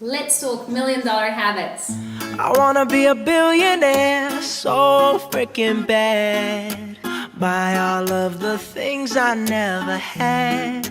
Let's talk $1,000,000 habits. I wanna be a billionaire so freaking bad. Buy all of the things I never had.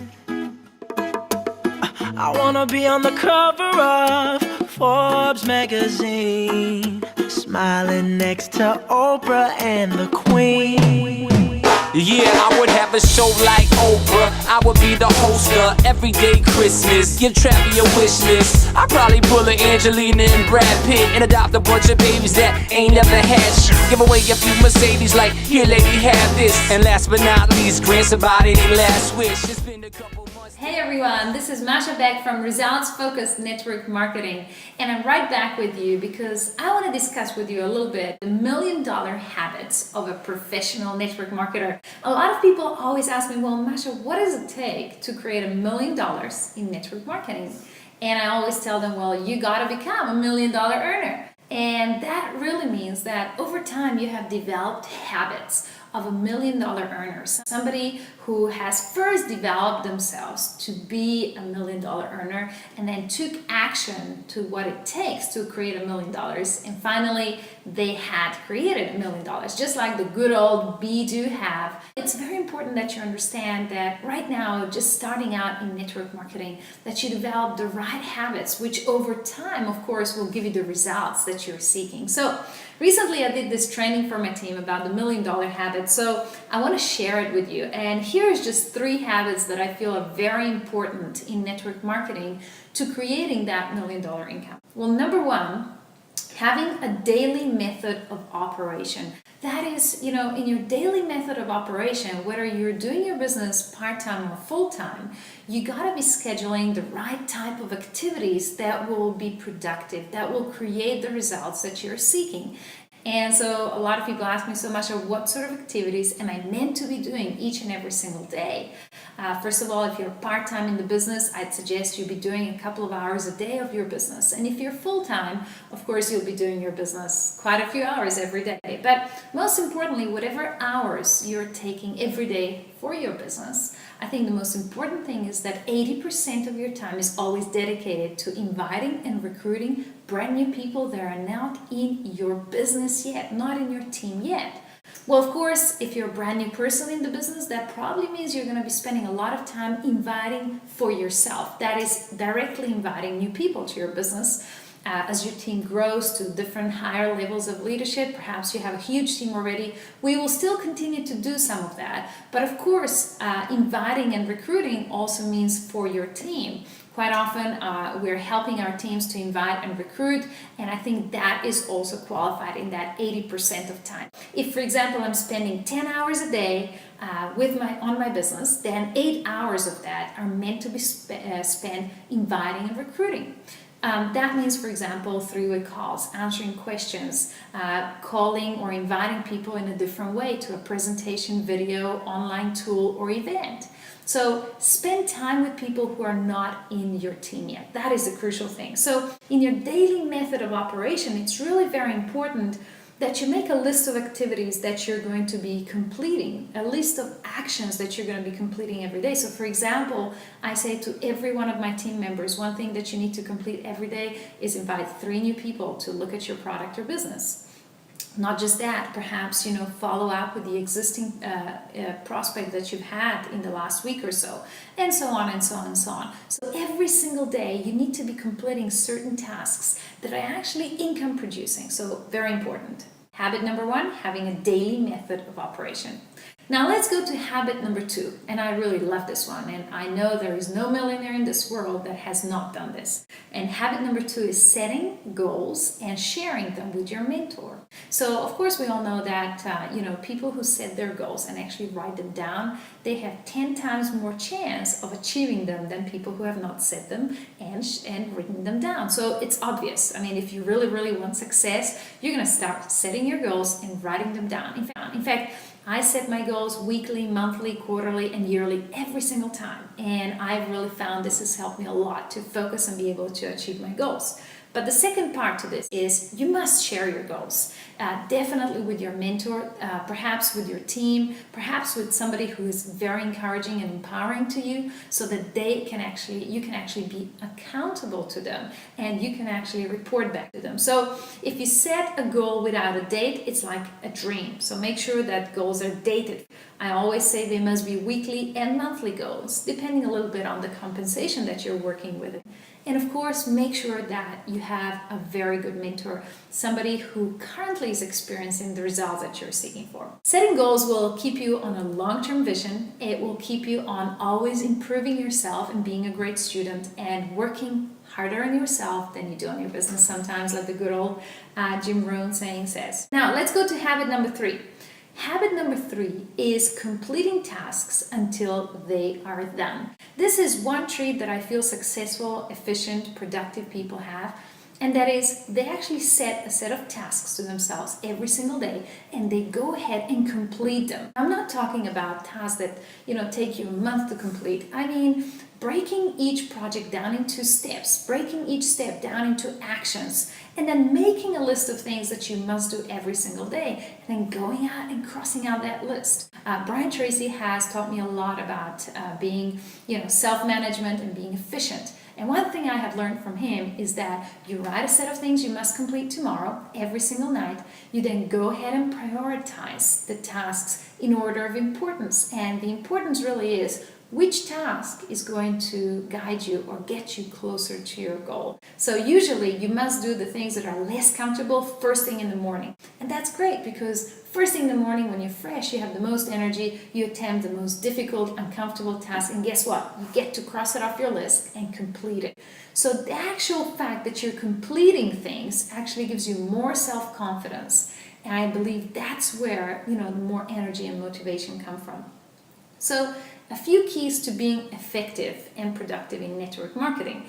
I wanna be on the cover of Forbes magazine, smiling next to Oprah and the Queen. Yeah, I would have a show like Oprah. I would be the host of Everyday Christmas. Give Travis a wish list. I'd probably pull a Angelina and Brad Pitt and adopt a bunch of babies that ain't never had shit. Give away a few Mercedes like, here lady, have this. And last but not least, grant somebody their last wish. It's been a couple months. Hey everyone, this is Masa back from Results Focused Network Marketing, and I'm right back with you because I want to discuss with you a little bit the $1,000,000 habits of a professional network marketer. A lot of people always ask me, well, Masha, what does it take to create $1,000,000 in network marketing? And I always tell them, well, you got to become a $1,000,000 earner. And that really means that over time you have developed habits of $1,000,000 earners. Somebody who has first developed themselves to be a $1,000,000 earner and then took action to what it takes to create $1,000,000, and finally they had created $1,000,000, just like the good old be do have. It's very important that you understand that right now, just starting out in network marketing, that you develop the right habits, which over time, of course, will give you the results that you're seeking. So recently I did this training for my team about the $1,000,000 habit, so I want to share it with you. And here is just 3 habits that I feel are very important in network marketing to creating that $1,000,000 income. Well, number 1, having a daily method of operation. That is, in your daily method of operation, whether you're doing your business part-time or full-time, you got to be scheduling the right type of activities that will be productive, that will create the results that you're seeking. And so a lot of people ask me so much of what sort of activities am I meant to be doing each and every single day. First of all, if you're part-time in the business, I'd suggest you be doing a couple of hours a day of your business. And if you're full-time, of course, you'll be doing your business quite a few hours every day. But most importantly, whatever hours you're taking every day for your business, I think the most important thing is that 80% of your time is always dedicated to inviting and recruiting brand new people that are not in your business yet, not in your team yet. Well, of course, if you're a brand new person in the business, that probably means you're going to be spending a lot of time inviting for yourself. That is directly inviting new people to your business. As your team grows to different higher levels of leadership, perhaps you have a huge team already, we will still continue to do some of that. But of course, inviting and recruiting also means for your team. Quite often, we're helping our teams to invite and recruit, and I think that is also qualified in that 80% of time. If, for example, I'm spending 10 hours a day on my business, then 8 hours of that are meant to be spent inviting and recruiting. That means, for example, 3-way calls, answering questions, calling or inviting people in a different way to a presentation, video, online tool, or event. So spend time with people who are not in your team yet. That is the crucial thing. So in your daily method of operation, it's really very important that you make a list of activities that you're going to be completing, a list of actions that you're going to be completing every day. So for example, I say to every one of my team members, one thing that you need to complete every day is invite 3 new people to look at your product or business. Not just that, perhaps, follow up with the existing prospect that you've had in the last week or so, and so on and so on and so on. So every single day, you need to be completing certain tasks that are actually income producing. So very important. Habit number 1, having a daily method of operation. Now let's go to habit number 2, and I really love this one, and I know there is no millionaire in this world that has not done this. And habit number 2 is setting goals and sharing them with your mentor. So of course we all know that people who set their goals and actually write them down, they have 10 times more chance of achieving them than people who have not set them and written them down. So it's obvious. I mean, if you really want success, you're going to start setting your goals and writing them down. In fact, I set my goals weekly, monthly, quarterly, and yearly every single time. And I've really found this has helped me a lot to focus and be able to achieve my goals. But the second part to this is you must share your goals. Definitely with your mentor, perhaps with your team, perhaps with somebody who is very encouraging and empowering to you, so that you can actually be accountable to them and you can actually report back to them. So if you set a goal without a date, it's like a dream. So make sure that goals are dated. I always say they must be weekly and monthly goals, depending a little bit on the compensation that you're working with. And of course, make sure that you have a very good mentor, somebody who currently is experiencing the results that you're seeking for. Setting goals will keep you on a long-term vision. It will keep you on always improving yourself and being a great student and working harder on yourself than you do on your business sometimes, like the good old Jim Rohn saying says. Now, let's go to habit number 3. Habit number 3 is completing tasks until they are done. This is one trait that I feel successful, efficient, productive people have, and that is they actually set a set of tasks to themselves every single day and they go ahead and complete them. I'm not talking about tasks that, take you a month to complete. I mean, breaking each project down into steps, breaking each step down into actions, and then making a list of things that you must do every single day, and then going out and crossing out that list. Brian Tracy has taught me a lot about being, self-management and being efficient. And one thing I have learned from him is that you write a set of things you must complete tomorrow, every single night. You then go ahead and prioritize the tasks in order of importance. And the importance really is which task is going to guide you or get you closer to your goal. So usually you must do the things that are less comfortable first thing in the morning. And that's great because first thing in the morning when you're fresh, you have the most energy, you attempt the most difficult, uncomfortable task, and guess what? You get to cross it off your list and complete it. So the actual fact that you're completing things actually gives you more self-confidence. And I believe that's where, the more energy and motivation come from. So a few keys to being effective and productive in network marketing.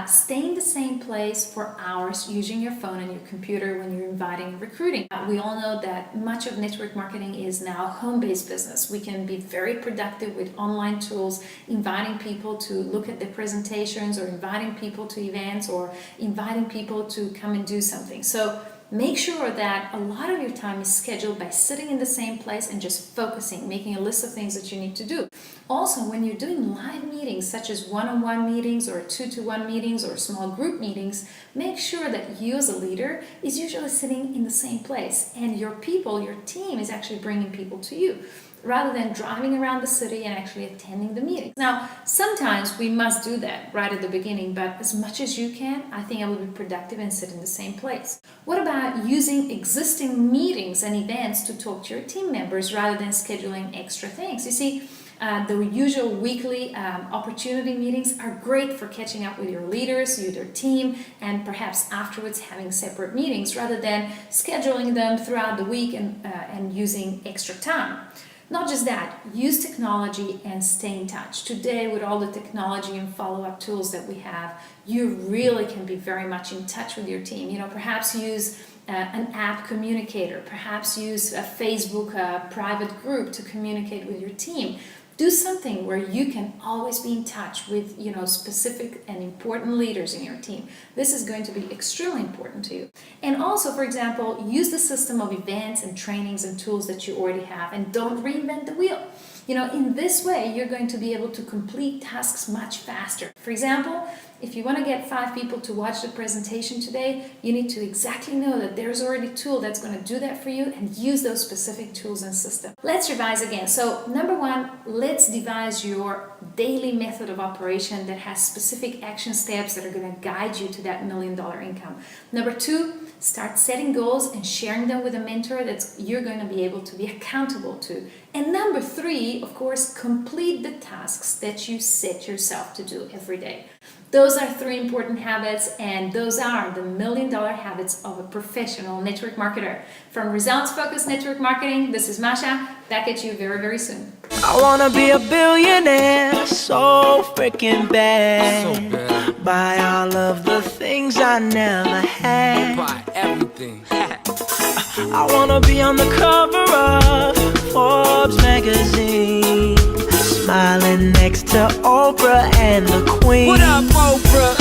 Stay in the same place for hours using your phone and your computer when you're inviting and recruiting. We all know that much of network marketing is now home-based business. We can be very productive with online tools, inviting people to look at the presentations or inviting people to events or inviting people to come and do something. So make sure that a lot of your time is scheduled by sitting in the same place and just focusing, making a list of things that you need to do. Also, when you're doing live meetings, such as one-on-one meetings or 2-to-1 meetings or small group meetings, make sure that you as a leader is usually sitting in the same place and your people, your team is actually bringing people to you, rather than driving around the city and actually attending the meeting. Now, sometimes we must do that right at the beginning, but as much as you can, I think I will be productive and sit in the same place. What about using existing meetings and events to talk to your team members rather than scheduling extra things? You see, the usual weekly opportunity meetings are great for catching up with your leaders, with your team, and perhaps afterwards having separate meetings rather than scheduling them throughout the week and using extra time. Not just that, use technology and stay in touch. Today, with all the technology and follow-up tools that we have, you really can be very much in touch with your team. Perhaps use an app communicator, perhaps use a Facebook private group to communicate with your team. Do something where you can always be in touch with, specific and important leaders in your team. This is going to be extremely important to you. And also, for example, use the system of events and trainings and tools that you already have and don't reinvent the wheel. In this way, you're going to be able to complete tasks much faster. For example, if you want to get 5 people to watch the presentation today, you need to exactly know that there's already a tool that's going to do that for you and use those specific tools and systems. Let's revise again. So, number 1, let's devise your daily method of operation that has specific action steps that are going to guide you to that $1 million income. Number 2, start setting goals and sharing them with a mentor that you're going to be able to be accountable to. And number 3, of course, complete the tasks that you set yourself to do every day. Those are 3 important habits, and those are the $1 million habits of a professional network marketer. From Results-Focused Network Marketing, this is Masha. Back at you very, very soon. I wanna be a billionaire so freaking bad. Buy all of the things I never had. Buy everything. I wanna be on the cover of Forbes magazine, smiling next to Oprah and the Queen. What up, Oprah?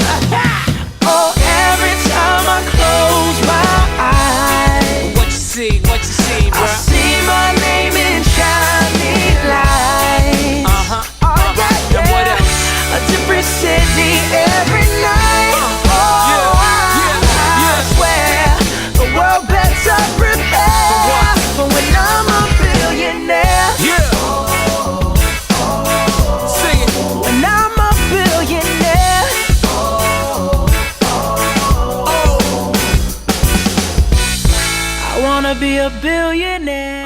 Oh, every time be a billionaire.